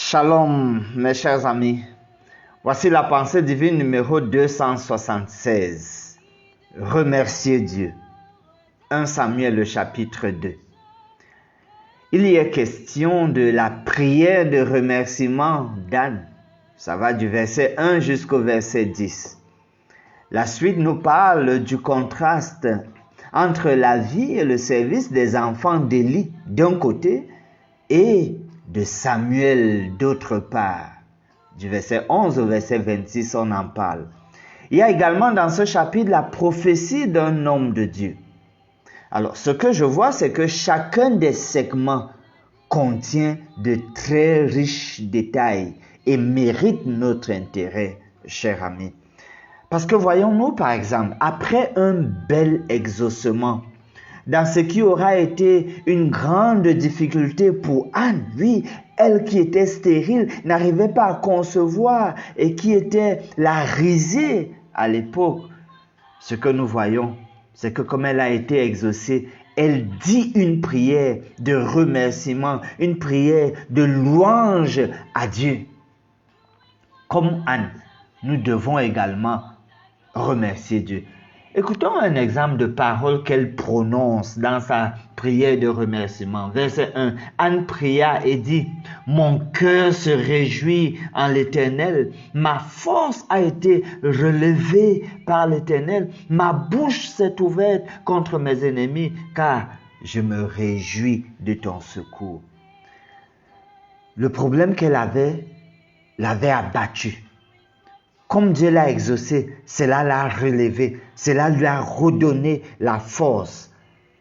Shalom, mes chers amis. Voici la pensée divine numéro 276. Remercier Dieu. 1 Samuel, le chapitre 2. Il y est question de la prière de remerciement d'Anne. Ça va du verset 1 jusqu'au verset 10. La suite nous parle du contraste entre la vie et le service des enfants d'Élie d'un côté et de Samuel d'autre part. Du verset 11 au verset 26, on en parle. Il y a également dans ce chapitre la prophétie d'un homme de Dieu. Alors, ce que je vois, c'est que chacun des segments contient de très riches détails et mérite notre intérêt, chers amis. Parce que voyons-nous, par exemple, après un bel exaucement, dans ce qui aura été une grande difficulté pour Anne, oui, elle qui était stérile, n'arrivait pas à concevoir et qui était la risée à l'époque. Ce que nous voyons, c'est que comme elle a été exaucée, elle dit une prière de remerciement, une prière de louange à Dieu. Comme Anne, nous devons également remercier Dieu. Écoutons un exemple de parole qu'elle prononce dans sa prière de remerciement. Verset 1. Anne pria et dit, « Mon cœur se réjouit en l'Éternel. Ma force a été relevée par l'Éternel. Ma bouche s'est ouverte contre mes ennemis, car je me réjouis de ton secours. » Le problème qu'elle avait l'avait abattue. Comme Dieu l'a exaucé, cela l'a relevé, cela lui a redonné la force.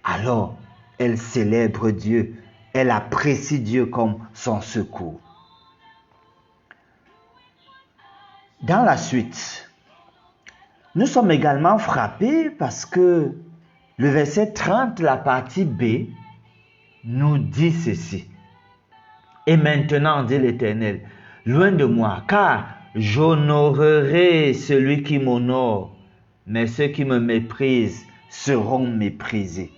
Alors, elle célèbre Dieu, elle apprécie Dieu comme son secours. Dans la suite, nous sommes également frappés parce que le verset 30, la partie B, nous dit ceci. « Et maintenant, dit l'Éternel, loin de moi, car j'honorerai celui qui m'honore, mais ceux qui me méprisent seront méprisés. »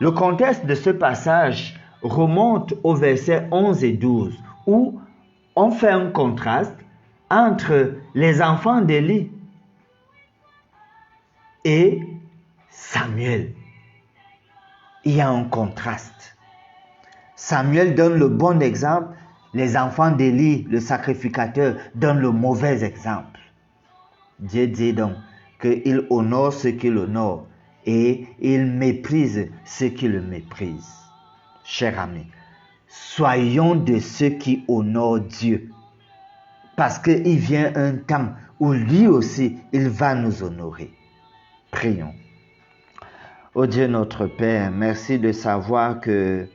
Le contexte de ce passage remonte au verset 11 et 12, où on fait un contraste entre les enfants d'Élie et Samuel. Il y a un contraste. Samuel donne le bon exemple. Les enfants d'Élie, le sacrificateur, donnent le mauvais exemple. Dieu dit donc qu'il honore ceux qui l'honorent et il méprise ceux qui le méprisent. Chers amis, soyons de ceux qui honorent Dieu. Parce qu'il vient un temps où lui aussi, il va nous honorer. Prions. Ô Dieu notre Père, merci de savoir que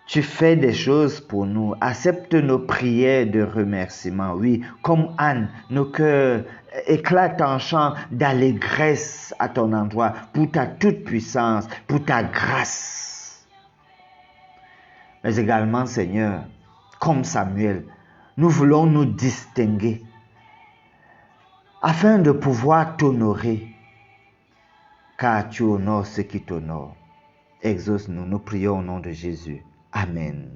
tu fais des choses pour nous. Accepte nos prières de remerciement. Oui, comme Anne, nos cœurs éclatent en chant d'allégresse à ton endroit pour ta toute puissance, pour ta grâce. Mais également, Seigneur, comme Samuel, nous voulons nous distinguer afin de pouvoir t'honorer, car tu honores ceux qui t'honorent. Exauce-nous, nous prions au nom de Jésus. Amen.